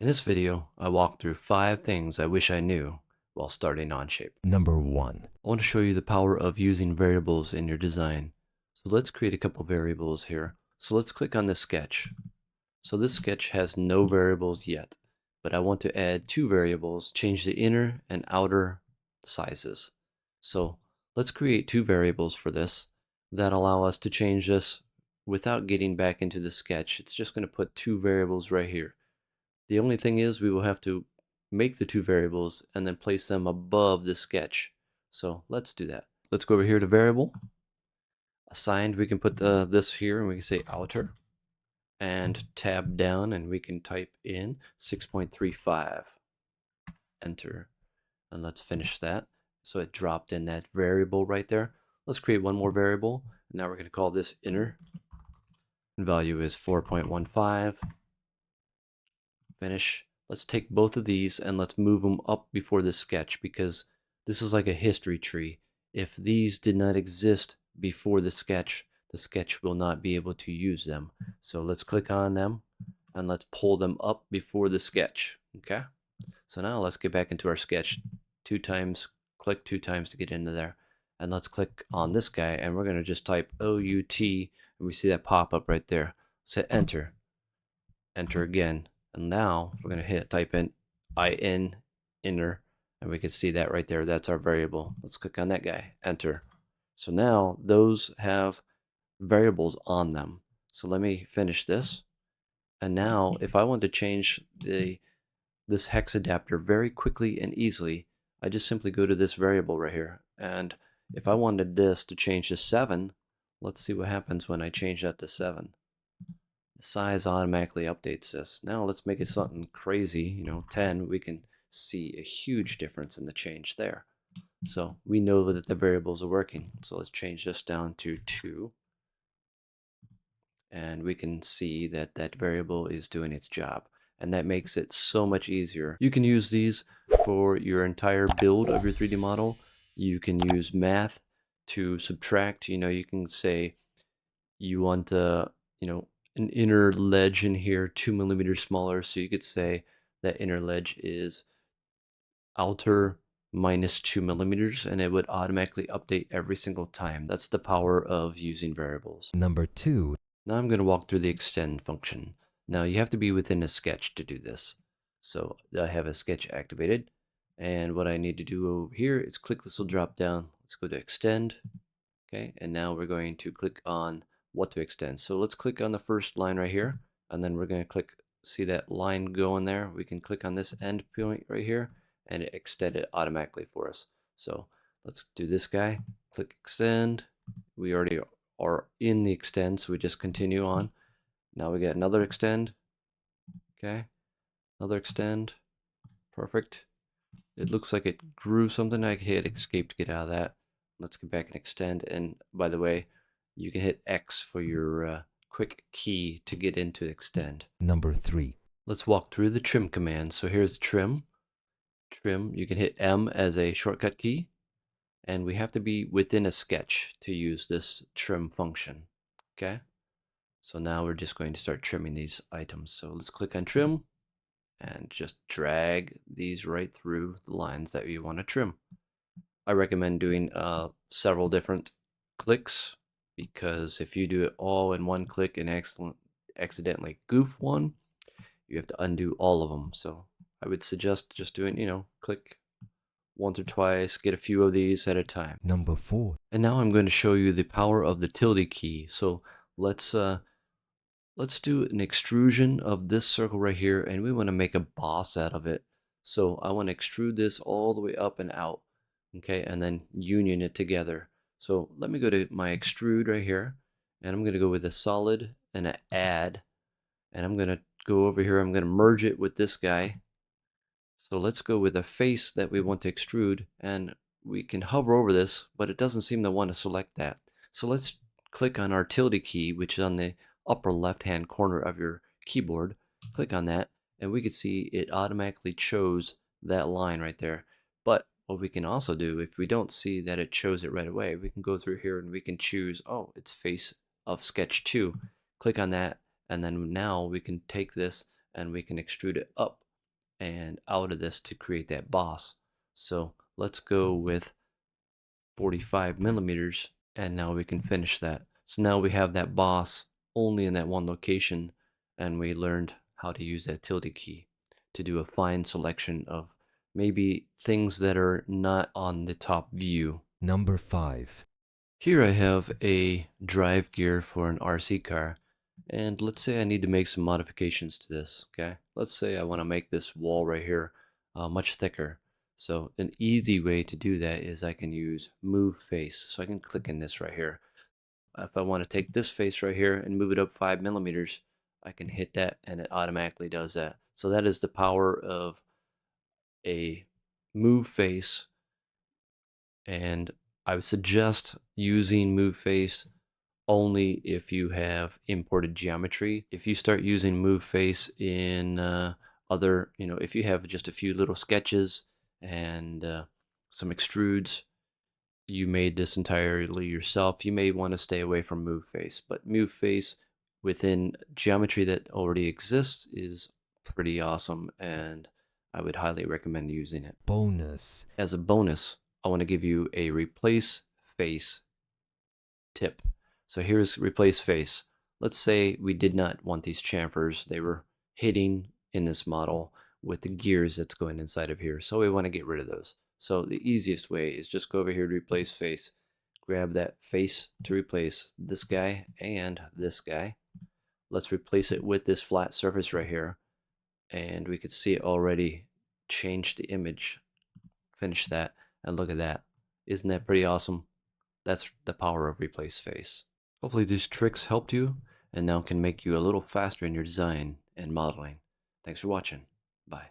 In this video, I walk through 5 things I wish I knew while starting Onshape. Number 1. I want to show you the power of using variables in your design. So let's create a couple variables here. So let's click on this sketch. So this sketch has no variables yet, but I want to add 2 variables, change the inner and outer sizes. So let's create 2 variables for this that allow us to change this without getting back into the sketch. It's just going to put 2 variables right here. The only thing is we will have to make the 2 variables and then place them above the sketch. So let's do that. Let's go over here to variable. Assigned, we can put this here and we can say outer and tab down and we can type in 6.35. Enter. And let's finish that. So it dropped in that variable right there. Let's create one more variable. Now we're going to call this inner. Value is 4.15. Finish. Let's take both of these and let's move them up before the sketch because this is like a history tree. If these did not exist before the sketch will not be able to use them. So let's click on them and let's pull them up before the sketch. Okay. So now let's get back into our sketch 2 times, click 2 times to get into there. And let's click on this guy and we're going to just type OUT and we see that pop up right there. Set enter. Enter again. And now we're going to type in in inner and we can see that right there. That's our variable. Let's click on that guy. Enter. So now those have variables on them. So let me finish this. And now if I want to change this hex adapter very quickly and easily, I just simply go to this variable right here. And if I wanted this to change to 7, let's see what happens when I change that to 7. The size automatically updates this. Now let's make it something crazy, 10. We can see a huge difference in the change there. So we know that the variables are working. So let's change this down to 2. And we can see that that variable is doing its job. And that makes it so much easier. You can use these for your entire build of your 3D model. You can use math to subtract. You can say you want an inner ledge in here 2 millimeters smaller, so you could say that inner ledge is outer minus 2 millimeters and it would automatically update every single time. That's the power of using variables. Number 2. Now I'm going to walk through the extend function. Now you have to be within a sketch to do this. So I have a sketch activated, and what I need to do over here is click this little drop down. Let's go to extend. Okay, and now we're going to click on what to extend. So let's click on the first line right here, and then we're going to click, see that line going there. We can click on this end point right here, and it extend it automatically for us. So let's do this guy, click extend. We already are in the extend, so we just continue on. Now we get another extend. Okay, another extend. Perfect. It looks like it grew something. I hit escape to get out of that. Let's get back and extend. And by the way, you can hit X for your quick key to get into extend. Number 3. Let's walk through the trim command. So here's trim. Trim, you can hit M as a shortcut key. And we have to be within a sketch to use this trim function. Okay? So now we're just going to start trimming these items. So let's click on trim and just drag these right through the lines that you want to trim. I recommend doing several different clicks, because if you do it all in one click and accidentally goof one, you have to undo all of them. So I would suggest just doing, click once or twice, get a few of these at a time. Number 4. And now I'm going to show you the power of the tilde key. So let's do an extrusion of this circle right here, and we want to make a boss out of it. So I want to extrude this all the way up and out, okay, and then union it together. So let me go to my extrude right here, and I'm going to go with a solid and an add, and I'm going to go over here, I'm going to merge it with this guy. So let's go with a face that we want to extrude, and we can hover over this, but it doesn't seem to want to select that. So let's click on our tilde key, which is on the upper left hand corner of your keyboard. Click on that, and we can see it automatically chose that line right there. But what we can also do, if we don't see that it chose it right away, we can go through here and we can choose, oh, it's face of sketch 2. Click on that, and then now we can take this and we can extrude it up and out of this to create that boss. So let's go with 45 millimeters, and now we can finish that. So now we have that boss only in that one location, and we learned how to use that tilde key to do a fine selection of maybe things that are not on the top view. Number 5. Here I have a drive gear for an RC car, and let's say I need to make some modifications to this, okay? Let's say I want to make this wall right here much thicker. So an easy way to do that is I can use move face. So I can click in this right here. If I want to take this face right here and move it up 5 millimeters, I can hit that and it automatically does that. So that is the power of a move face, and I would suggest using move face only if you have imported geometry. If you start using move face in other, if you have just a few little sketches and some extrudes, you made this entirely yourself, you may want to stay away from move face. But move face within geometry that already exists is pretty awesome, and I would highly recommend using it. Bonus. As a bonus, I want to give you a replace face tip. So here's replace face. Let's say we did not want these chamfers. They were hitting in this model with the gears that's going inside of here. So we want to get rid of those. So the easiest way is just go over here to replace face. Grab that face to replace this guy and this guy. Let's replace it with this flat surface right here. And we could see it already change the image. Finish that and look at that. Isn't that pretty awesome? That's the power of replace face. Hopefully these tricks helped you and now can make you a little faster in your design and modeling. Thanks for watching. Bye.